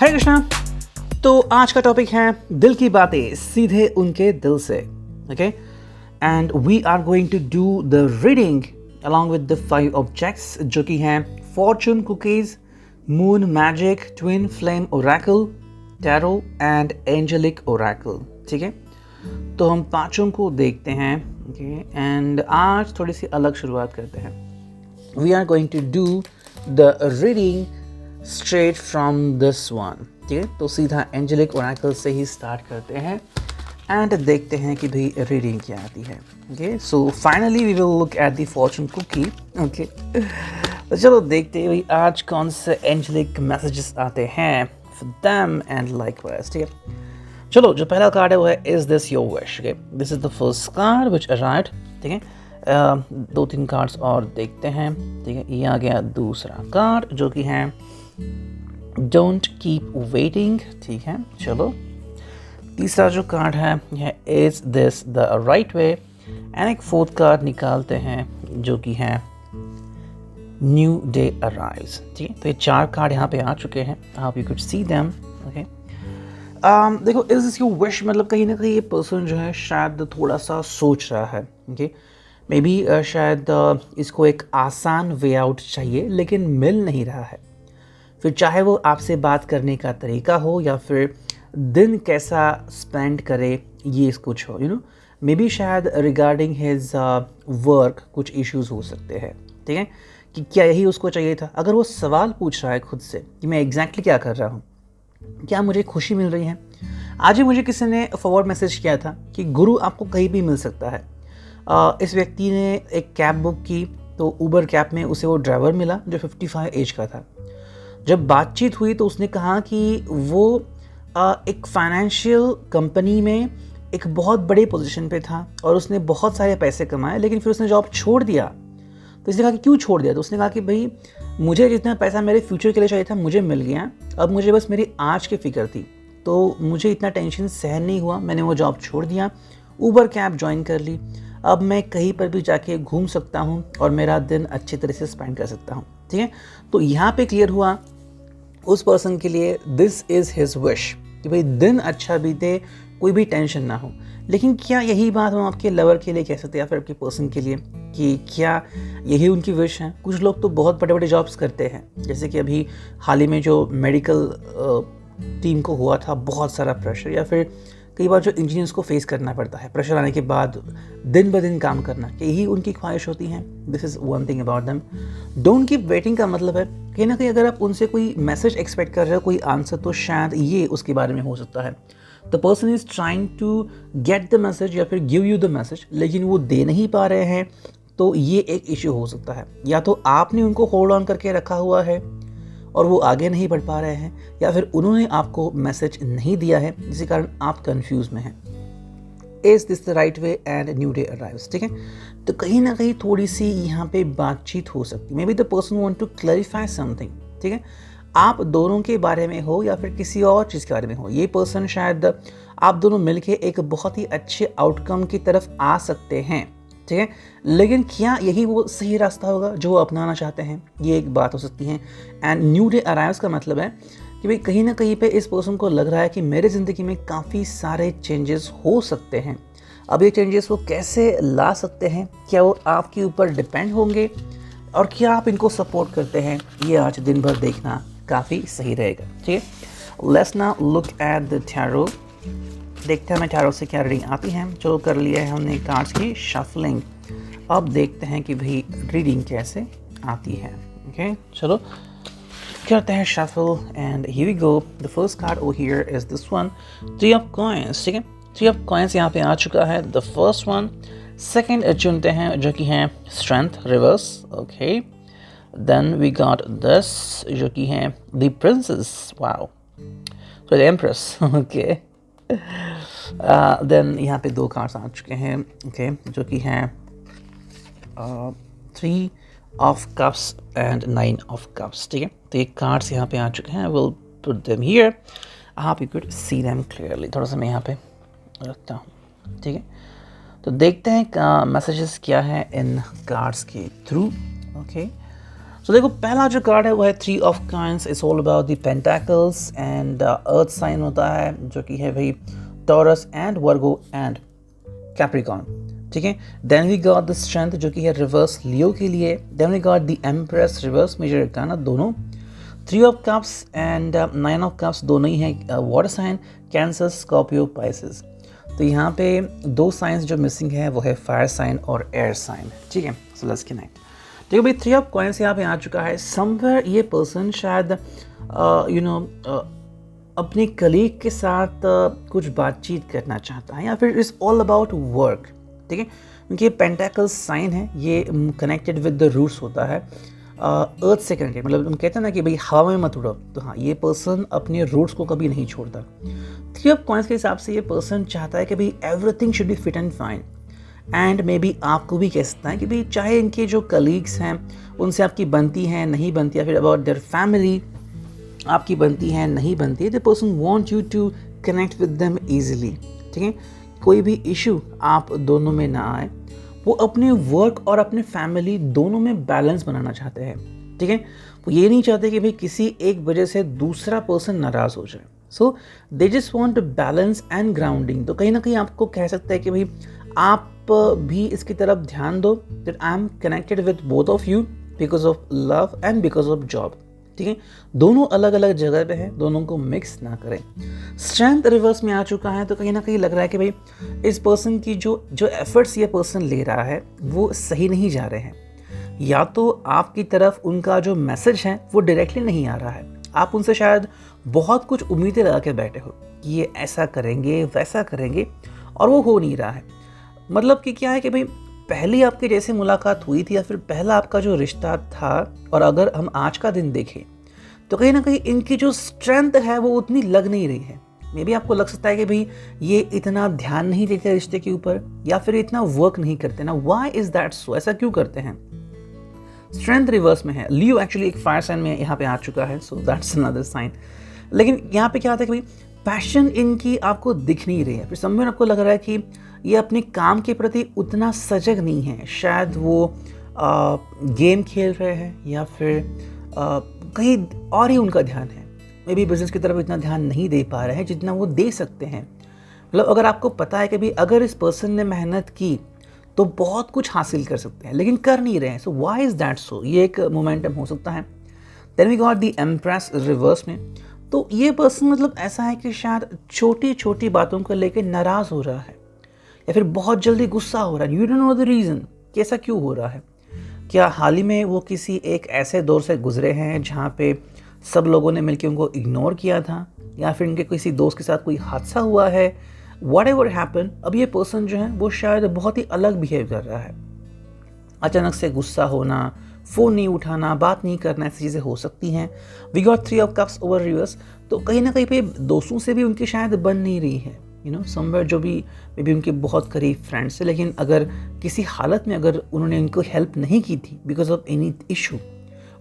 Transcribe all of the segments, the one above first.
हरे कृष्णा। तो आज का टॉपिक है दिल की बातें सीधे उनके दिल से। Okay, and we are going to do the reading along with the 5 objects जो कि हैं fortune cookies, moon magic, twin flame oracle, tarot and angelic oracle. ठीक है, तो हम पांचों को देखते हैं। ओके, एंड आज थोड़ी सी अलग शुरुआत करते हैं। We are going to do the reading straight from this one. ठीक है, तो सीधा एंजेलिक ओरेकल से ही स्टार्ट करते हैं एंड देखते हैं कि भाई रीडिंग क्या आती है। Okay, so finally we will look at the fortune cookie. Okay, तो चलो देखते हैं भाई आज कौन से एंजेलिक मैसेजेस आते हैं फॉर देम एंड लाइकवाइज। ठीक है, चलो जो पहला कार्ड है वो है is this your wish. Okay, this is the first card which arrived. ठीक है, 2-3 कार्ड्स और देखते हैं। ठीक है, ये आ गया दूसरा कार्ड जो कि है डोंट कीप वेटिंग। ठीक है, चलो तीसरा जो कार्ड है यह is this the right way and एक फोर्थ कार्ड निकालते हैं जो कि है न्यू डे अराइव्स। ठीक है, तो ये 4 कार्ड यहाँ पे आ चुके हैं। आप you could see them. Okay, देखो इज दिस योर विश मतलब कहीं ना कहीं ये पर्सन जो है शायद थोड़ा सा सोच रहा है। ओके, मे बी शायद इसको एक आसान वे आउट चाहिए लेकिन मिल नहीं रहा है। फिर चाहे वो आपसे बात करने का तरीका हो या फिर दिन कैसा स्पेंड करे ये कुछ हो, मे बी शायद रिगार्डिंग हिज वर्क कुछ इश्यूज हो सकते हैं। ठीक है, कि क्या यही उसको चाहिए था। अगर वो सवाल पूछ रहा है खुद से कि मैं एग्जैक्टली क्या कर रहा हूँ, क्या मुझे खुशी मिल रही है। आज ही मुझे किसी ने फॉरवर्ड मैसेज किया था कि गुरु आपको कहीं भी मिल सकता है। इस व्यक्ति ने एक कैब बुक की तो ऊबर कैब में उसे वो ड्राइवर मिला जो 55 एज का था। जब बातचीत हुई तो उसने कहा कि वो एक फाइनेंशियल कंपनी में एक बहुत बड़े पोजीशन पे था और उसने बहुत सारे पैसे कमाए, लेकिन फिर उसने जॉब छोड़ दिया। तो इसने कहा कि क्यों छोड़ दिया, तो उसने कहा कि भाई मुझे जितना पैसा मेरे फ्यूचर के लिए चाहिए था मुझे मिल गया, अब मुझे बस मेरी आज की फिक्र थी, तो मुझे इतना टेंशन सहन नहीं हुआ, मैंने वो जॉब छोड़ दिया, ऊबर कैब ज्वाइन कर ली। अब मैं कहीं पर भी जाके घूम सकता हूँ और मेरा दिन अच्छी तरह से स्पेंड कर सकता हूँ। ठीक है, तो यहाँ पे क्लियर हुआ उस पर्सन के लिए दिस इज़ हिज विश कि भाई दिन अच्छा बीते, कोई भी टेंशन ना हो। लेकिन क्या यही बात हम आपके लवर के लिए कह सकते हैं या फिर आपके पर्सन के लिए कि क्या यही उनकी विश है। कुछ लोग तो बहुत बड़े बड़े जॉब्स करते हैं, जैसे कि अभी हाल ही में जो मेडिकल टीम को हुआ था बहुत सारा प्रेशर, या फिर कई बार जो इंजीनियर्स को फेस करना पड़ता है प्रेशर आने के बाद दिन ब दिन काम करना, कि यही उनकी ख्वाहिश होती है। This is one thing about them. Don't keep waiting का मतलब है कहीं ना कहीं अगर आप उनसे कोई मैसेज एक्सपेक्ट कर रहे हो, कोई आंसर, तो शायद ये उसके बारे में हो सकता है। The person is trying to get the message या फिर गिव यू द मैसेज, लेकिन वो दे नहीं पा रहे हैं, तो ये एक इश्यू हो सकता है। या तो आपने उनको होल्ड ऑन करके रखा हुआ है और वो आगे नहीं बढ़ पा रहे हैं, या फिर उन्होंने आपको मैसेज नहीं दिया है जिसके कारण आप कंफ्यूज में हैं। Is this the right way and new day arrives. ठीक है, तो कहीं ना कहीं थोड़ी सी यहाँ पे बातचीत हो सकती है। Maybe the person want to clarify something. ठीक है, आप दोनों के बारे में हो या फिर किसी और चीज़ के बारे में हो, ये पर्सन शायद आप दोनों मिलके एक बहुत ही अच्छे आउटकम की तरफ आ सकते हैं। ठीक है, लेकिन क्या यही वो सही रास्ता होगा जो वो अपनाना चाहते हैं, ये एक बात हो सकती है। एंड न्यू डे अराइव्स का मतलब है कि भाई कहीं ना कहीं पे इस पर्सन को लग रहा है कि मेरे ज़िंदगी में काफ़ी सारे चेंजेस हो सकते हैं। अब ये चेंजेस वो कैसे ला सकते हैं, क्या वो आपके ऊपर डिपेंड होंगे और क्या आप इनको सपोर्ट करते हैं, ये आज दिन भर देखना काफ़ी सही रहेगा। ठीक है, let's now look at the tarot. देखते हैं हमें टैरो से क्या रीडिंग आती है। चलो कर लिया है हमने कार्ड्स की शफलिंग, अब देखते हैं कि भाई रीडिंग कैसे आती है। ओके, चलो करते हैं shuffle and here we go. The first card over here is this one, 3 of coins. ठीक है, 3 ऑफ कॉइंस यहाँ पे आ चुका है, द फर्स्ट वन। सेकंड चुनते हैं जो कि है strength reverse. Okay, then we got this जो कि है the princess, wow, so the empress. Okay, then यहाँ पे 2 कार्ड्स आ चुके हैं। ओके, जो कि हैं 3 of cups and 9 of cups. ठीक है, तो ये कार्ड्स यहाँ पे आ चुके हैं। विल पुट देम हियर, आप you could see them clearly. थोड़ा सा मैं यहाँ पे रखता हूँ। ठीक है, तो देखते हैं मैसेजेस क्या है इन कार्ड्स के थ्रू। ओके, सो देखो पहला जो कार्ड है वो है 3 of coins. It's all about the pentacles and earth sign होता है जो कि है भाई Taurus and Virgo and Capricorn. ठीक है. Then we got the strength जो कि है रिवर्स लियो के लिए. Then we got the empress reverse major arcana दोनों. 3 of cups and 9 of cups दोनों ही हैं water sign Cancer Scorpio Pisces. तो यहाँ पे 2 साइंस जो मिसिंग है वो है फायर साइन और एयर साइन. ठीक है. So let's connect. देखो भाई 3 ऑफ कॉइंस यहाँ पे आ चुका है. समवेयर ये पर्सन शायद अपने कलीग के साथ कुछ बातचीत करना चाहता है या फिर इट्स ऑल अबाउट वर्क. ठीक है. क्योंकि ये पेंटाकल साइन है, ये कनेक्टेड विद द रूट्स होता है, अर्थ से कनेक्टेड. मतलब हम कहते हैं ना कि भाई हवा में मत उड़ो. तो हाँ, ये पर्सन अपने रूट्स को कभी नहीं छोड़ता. 3 ऑफ कॉइंस के हिसाब से ये पर्सन चाहता है कि भाई everything should be fit and fine. And may be आपको भी कह सकता है कि भाई चाहे इनके जो कलीग्स हैं उनसे आपकी बनती है नहीं बनती, या फिर अबाउट देयर फैमिली आपकी बनती है नहीं बनती, the person want you to connect with them easily. ठीक है. कोई भी इशू आप दोनों में ना आए. वो अपने वर्क और अपने फैमिली दोनों में बैलेंस बनाना चाहते हैं. ठीक है. वो ये नहीं चाहते कि भाई किसी एक वजह से दूसरा पर्सन नाराज़ हो जाए. So they just want balance and grounding. तो कहीं ना कहीं आपको कह सकता है कि भाई आप भी इसकी तरफ ध्यान दो, that I am connected with both of you because of love and because of job. ठीक है. दोनों अलग अलग जगह पे हैं, दोनों को मिक्स ना करें. स्ट्रेंथ रिवर्स में आ चुका है. तो कहीं ना कहीं लग रहा है कि भाई इस पर्सन की जो एफर्ट्स ये पर्सन ले रहा है वो सही नहीं जा रहे हैं. या तो आपकी तरफ उनका जो मैसेज है वो डायरेक्टली नहीं आ रहा है. आप उनसे शायद बहुत कुछ उम्मीदें लगा के बैठे हो कि ये ऐसा करेंगे वैसा करेंगे और वो हो नहीं रहा है. मतलब कि क्या है कि भाई पहली आपकी जैसे मुलाकात हुई थी या फिर पहला आपका जो रिश्ता था, और अगर हम आज का दिन देखें तो कहीं ना कहीं इनकी जो स्ट्रेंथ है वो उतनी लग नहीं रही है. मे बी आपको लग सकता है कि भाई ये इतना ध्यान नहीं देते रिश्ते के ऊपर या फिर इतना वर्क नहीं करते ना. व्हाई इज दैट सो? ऐसा क्यों करते हैं? स्ट्रेंथ रिवर्स में है. लियो एक्चुअली एक फायर साइन में यहाँ पे आ चुका है, सो दैट्स अनदर साइन. लेकिन यहाँ पे क्या आता है कि भाई पैशन इनकी आपको दिख नहीं रही है. फिर समझ आपको लग रहा है कि ये अपने काम के प्रति उतना सजग नहीं है. शायद वो गेम खेल रहे हैं या फिर कहीं और ही उनका ध्यान है. मे बी बिजनेस की तरफ इतना ध्यान नहीं दे पा रहे हैं जितना वो दे सकते हैं. मतलब अगर आपको पता है कि भाई अगर इस पर्सन ने मेहनत की तो बहुत कुछ हासिल कर सकते हैं, लेकिन कर नहीं रहे हैं. So why is that so? ये एक मोमेंटम हो सकता है. Then we got the empress reverse में. तो ये पर्सन मतलब ऐसा है कि शायद छोटी छोटी बातों को लेकर नाराज़ हो रहा है या फिर बहुत जल्दी गुस्सा हो रहा है. You don't know the reason कि ऐसा क्यों हो रहा है. क्या हाल ही में वो किसी एक ऐसे दौर से गुजरे हैं जहाँ पे सब लोगों ने मिलकर उनको इग्नोर किया था, या फिर उनके किसी दोस्त के साथ कोई हादसा हुआ है. वट एवर हैपन, अब ये पर्सन जो है वो शायद बहुत ही अलग बिहेव कर रहा है. अचानक से गुस्सा होना, फ़ोन नहीं उठाना, बात नहीं करना, ऐसी चीज़ें हो सकती हैं. We got 3 of cups over reverse. तो कहीं ना कहीं पे दोस्तों से भी उनकी शायद बन नहीं रही है. समवेयर जो भी मे बी उनके बहुत करीब फ्रेंड्स है, लेकिन अगर किसी हालत में अगर उन्होंने उनको हेल्प नहीं की थी बिकॉज ऑफ एनी इशू,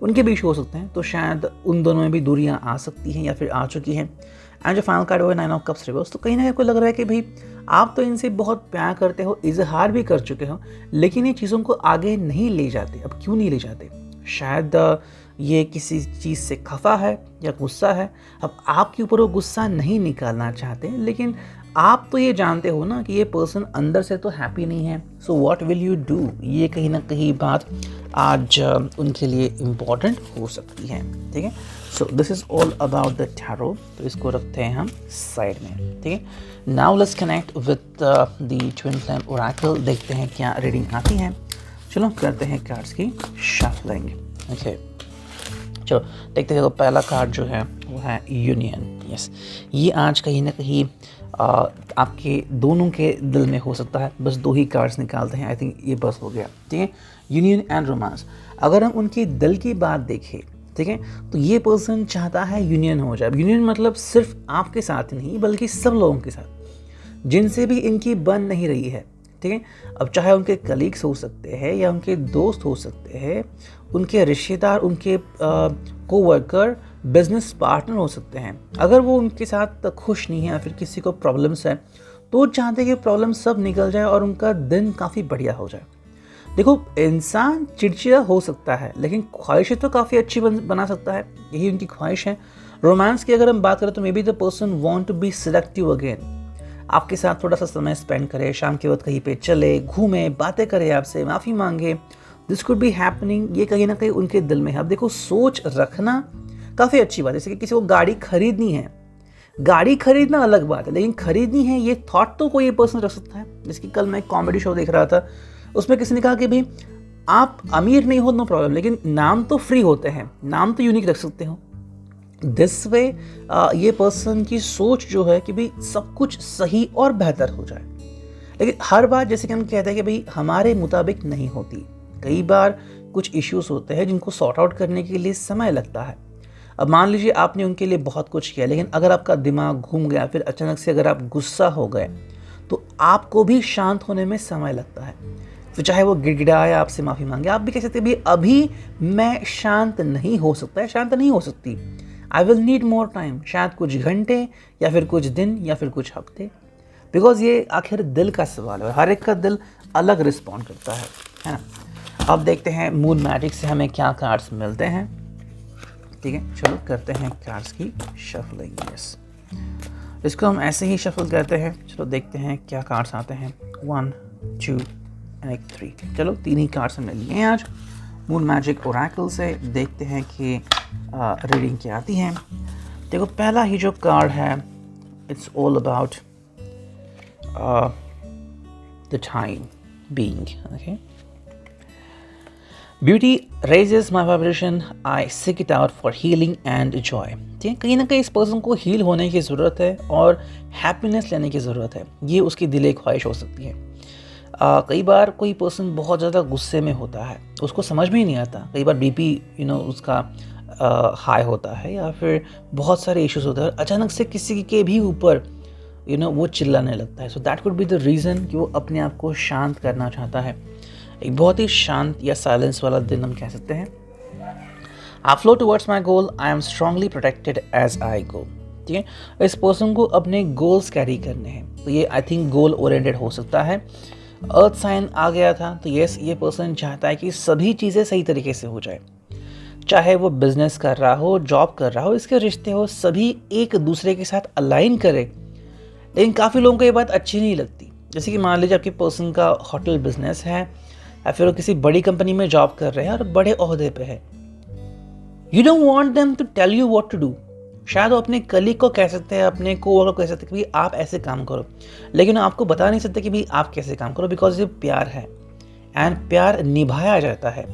उनके भी इशू हो सकते हैं, तो शायद उन दोनों में भी दूरियां आ सकती हैं या फिर आ चुकी हैं. एंड जो फाइनल कार्ड हुआ 9 ऑफ कप्स रिवर्स. तो कहीं ना कहीं आपको लग रहा है कि भाई आप तो इनसे बहुत प्यार करते हो, इजहार भी कर चुके हो, लेकिन ये चीज़ों को आगे नहीं ले जाते. अब क्यों नहीं ले जाते? शायद ये किसी चीज़ से खफा है या गुस्सा है. अब आपके ऊपर वो गुस्सा नहीं निकालना चाहते, लेकिन आप तो ये जानते हो ना कि ये पर्सन अंदर से तो हैप्पी नहीं है. So what will you do? ये कहीं ना कहीं बात आज उनके लिए इम्पॉर्टेंट हो सकती है. ठीक है. So this is all about the tarot. तो इसको रखते हैं हम साइड में. ठीक है. Now let's connect with the twin flame Oracle. देखते हैं क्या रीडिंग आती है. चलो करते हैं कार्ड्स की शफलिंग. ओके, चलो देखते हैं. तो पहला कार्ड जो है वो है यूनियन. यस, ये आज कहीं ना कहीं आपके दोनों के दिल में हो सकता है. बस 2 ही कार्ड्स निकालते हैं. आई थिंक ये बस हो गया. ठीक है. Union and romance. अगर हम उनके दिल की बात देखें, ठीक है, तो ये पर्सन चाहता है यूनियन हो जाए. यूनियन मतलब सिर्फ आपके साथ नहीं बल्कि सब लोगों के साथ जिनसे भी इनकी बन नहीं रही है. ठीक है. अब चाहे उनके कलीग्स हो सकते हैं या उनके दोस्त हो सकते हैं, उनके रिश्तेदार, उनके कोवर्कर, बिजनेस पार्टनर हो सकते हैं. अगर वो उनके साथ खुश नहीं है या फिर किसी को प्रॉब्लम्स है, तो वो चाहते हैं कि प्रॉब्लम सब निकल जाए और उनका दिन काफ़ी बढ़िया हो जाए. देखो, इंसान चिड़चिड़ा हो सकता है लेकिन ख्वाहिशें तो काफ़ी अच्छी बना सकता है, यही उनकी ख्वाहिश है। रोमांस की अगर हम बात करें तो maybe the person want to be selective again, आपके साथ थोड़ा सा समय स्पेंड करे, शाम के वक्त कहीं पे चले, घूमे, बातें करे, आपसे माफ़ी मांगे, दिस कुड बी हैपनिंग। ये कहीं ना कहीं उनके दिल में है। अब देखो, सोच रखना काफ़ी अच्छी बात है। जैसे कि किसी को गाड़ी खरीदनी है, गाड़ी खरीदना अलग बात है, लेकिन खरीदनी है ये थॉट तो कोई पर्सन रख सकता है। जैसे कि कल मैं एक कॉमेडी शो देख रहा था, उसमें किसी ने कहा कि भाई आप अमीर नहीं हो, नो प्रॉब्लम, लेकिन नाम तो फ्री होते हैं, नाम तो यूनिक रख सकते हो। दिस वे ये पर्सन की सोच जो है कि भाई सब कुछ सही और बेहतर हो जाए। लेकिन हर बात जैसे कि हम कहते हैं कि भाई हमारे मुताबिक नहीं होती। कई बार कुछ इश्यूज होते हैं जिनको सॉर्ट आउट करने के लिए समय लगता है। अब मान लीजिए आपने उनके लिए बहुत कुछ किया, लेकिन अगर आपका दिमाग घूम गया, फिर अचानक से अगर आप गुस्सा हो गए, तो आपको भी शांत होने में समय लगता है। फिर चाहे वो गिड़गिड़ाए, आपसे माफ़ी मांगे, आप भी कह सकते हैं अभी मैं शांत नहीं हो सकता है, शांत नहीं हो सकती, I will need more time, शायद कुछ घंटे या फिर कुछ दिन या फिर कुछ हफ्ते। बिकॉज ये आखिर दिल का सवाल है, हर एक का दिल अलग रिस्पॉन्ड करता है ना। अब देखते हैं मून मैजिक से हमें क्या कार्ड्स मिलते हैं। ठीक है, चलो करते हैं कार्ड्स की शफलिंग। यस, इसको हम ऐसे ही शफल करते हैं। चलो देखते हैं क्या कार्ड्स आते हैं। 1 2 एंड 3। चलो 3 ही कार्ड्स हमने लिए हैं आज मून मैजिक ओरेकल से। देखते हैं कि रीडिंग क्या आती है। देखो, पहला ही जो कार्ड है, it's all about the time being. Okay, beauty raises my vibration, I seek it out for healing and joy। ठीक है, कहीं ना कहीं इस पर्सन को हील होने की ज़रूरत है और हैप्पीनेस लेने की ज़रूरत है। ये उसकी दिली ख्वाहिश हो सकती है। कई बार कोई पर्सन बहुत ज़्यादा गुस्से में होता है, उसको समझ में ही नहीं आता। कई बार बीपी उसका हाई होता है या फिर बहुत सारे इश्यूज होते हैं, अचानक से किसी के भी ऊपर वो चिल्लाने लगता है। So that could be the reason कि वो अपने आप को शांत करना चाहता है। एक बहुत ही शांत या साइलेंस वाला दिन हम कह सकते हैं। I flow towards my goal, I am strongly protected as I go. ठीक है, इस पर्सन को अपने गोल्स कैरी करने हैं, तो ये आई थिंक गोल ओरिएंटेड हो सकता है। अर्थ साइन आ गया था, तो यस, ये पर्सन चाहता है कि सभी चीज़ें सही तरीके से हो जाए, चाहे वो बिजनेस कर रहा हो, जॉब कर रहा हो, इसके रिश्ते हो, सभी एक दूसरे के साथ अलाइन करे। लेकिन काफ़ी लोगों को ये बात अच्छी नहीं लगती। जैसे कि मान लीजिए आपके पर्सन का होटल बिजनेस है या फिर वो किसी बड़ी कंपनी में जॉब कर रहे हैं और बड़े ओहदे पे है। You don't want them to tell you what to do. शायद वो अपने कलीग को कह सकते हैं, अपने कोवर्कर को कह सकते हैं कि भाई आप ऐसे काम करो, लेकिन आपको बता नहीं सकते कि भाई आप कैसे काम करो, बिकॉज ये प्यार है एंड प्यार निभाया जाता है,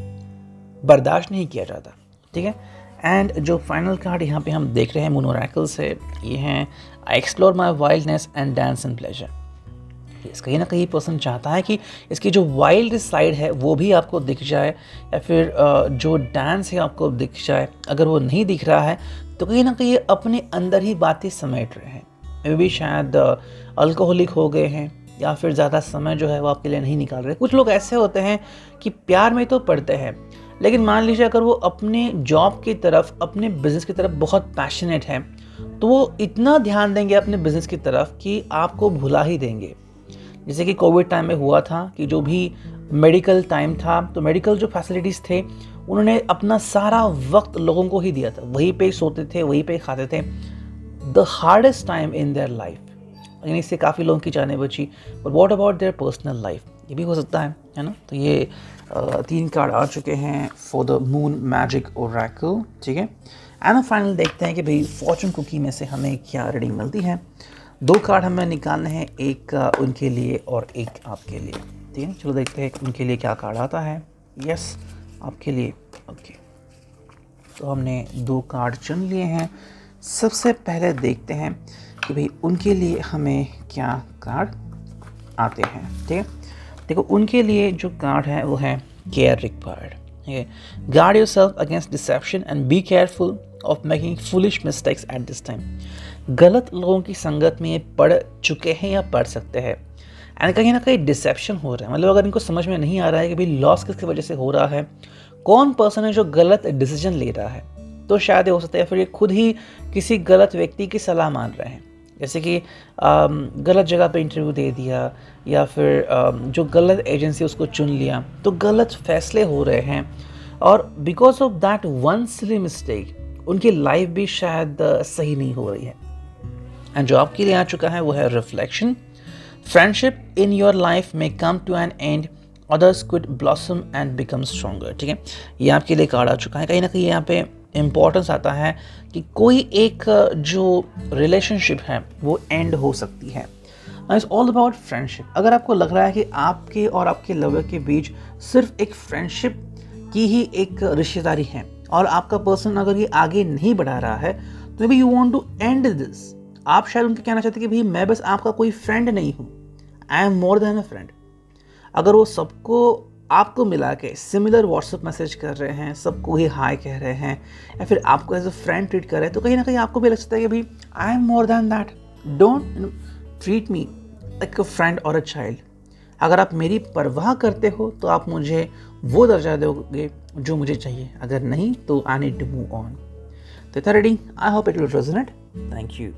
बर्दाश्त नहीं किया जाता। ठीक है, एंड जो फाइनल कार्ड यहाँ पे हम देख रहे हैं मून ओरेकल से, ये हैं I explore my wildness and dance and pleasure. कहीं ना कहीं पर्सन चाहता है कि इसकी जो वाइल्ड साइड है वो भी आपको दिख जाए, या फिर जो डांस है आपको दिख जाए। अगर वो नहीं दिख रहा है तो कहीं ना कहीं अपने अंदर ही बातें समेट रहे हैं। मे भी शायद अल्कोहलिक हो गए हैं या फिर ज़्यादा समय जो है वो आपके लिए नहीं निकाल रहे। कुछ लोग ऐसे होते हैं कि प्यार में तो पड़ते हैं, लेकिन मान लीजिए अगर वो अपने जॉब की तरफ, अपने बिजनेस की तरफ बहुत पैशनेट है, तो वो इतना ध्यान देंगे अपने बिजनेस की तरफ कि आपको भुला ही देंगे। जैसे कि कोविड टाइम में हुआ था कि जो भी मेडिकल टाइम था, तो मेडिकल जो फैसिलिटीज़ थे उन्होंने अपना सारा वक्त लोगों को ही दिया था, वहीं पे सोते थे, वहीं पे खाते थे। The hardest time in their life, यानी इससे काफ़ी लोगों की जानें बची। But what about their personal life, ये भी हो सकता है ना। तो ये 3 कार्ड आ चुके हैं for the moon magic Oracle. ठीक है, एंड फाइनल देखते हैं कि भाई फॉर्चून कुकी में से हमें क्या रीडिंग मिलती है। 2 कार्ड हमें निकालने हैं, एक उनके लिए और एक आपके लिए। ठीक है, चलो देखते हैं उनके लिए क्या कार्ड आता है। यस, आपके लिए। ओके, तो हमने 2 कार्ड चुन लिए हैं। सबसे पहले देखते हैं कि भाई उनके लिए हमें क्या कार्ड आते हैं। ठीक है, देखो उनके लिए जो कार्ड है वो है केयर रिक्वायर्ड। ठीक है, guard yourself against dissipation and be careful of making foolish mistakes at this time. गलत लोगों की संगत में ये पढ़ चुके हैं या पढ़ सकते हैं, एंड कहीं ना कहीं डिसेप्शन हो रहा है। मतलब अगर इनको समझ में नहीं आ रहा है कि भाई लॉस किसकी वजह से हो रहा है, कौन पर्सन है जो गलत डिसीजन ले रहा है, तो शायद ये हो सकता है फिर ये खुद ही किसी गलत व्यक्ति की सलाह मान रहे हैं। जैसे कि गलत जगह पे इंटरव्यू दे दिया या फिर जो गलत एजेंसी उसको चुन लिया, तो गलत फैसले हो रहे हैं और because of that one silly mistake उनकी लाइफ भी शायद सही नहीं हो रही है। एंड जो आपके लिए आ चुका है वो है reflection. Friendship in your life में come to an end, others could blossom and become stronger. ठीक है, ये आपके लिए कार्ड आ चुका है। कहीं ना कहीं यहाँ पे इम्पोर्टेंस आता है कि कोई एक जो रिलेशनशिप है वो एंड हो सकती है। It's all about friendship. अगर आपको लग रहा है कि आपके और आपके लवर के बीच सिर्फ एक फ्रेंडशिप की ही एक रिश्तेदारी है और आपका पर्सन अगर ये आगे नहीं बढ़ा रहा है, तो maybe you want to end this. आप शायद उनके कहना चाहते हैं कि भाई मैं बस आपका कोई फ्रेंड नहीं हूँ, I am more than a friend. अगर वो सबको आपको मिला के सिमिलर व्हाट्सएप मैसेज कर रहे हैं, सबको ही हाय कह रहे हैं या फिर आपको एज अ फ्रेंड ट्रीट कर रहे हैं, तो कहीं ना कहीं आपको भी लग सकता है कि भाई I am more than that, don't treat me like a friend और अ चाइल्ड। अगर आप मेरी परवाह करते हो तो आप मुझे वो दर्जा दोगे जो मुझे चाहिए, अगर नहीं तो I need to move on. तो reading, I hope it will resonate. Thank you.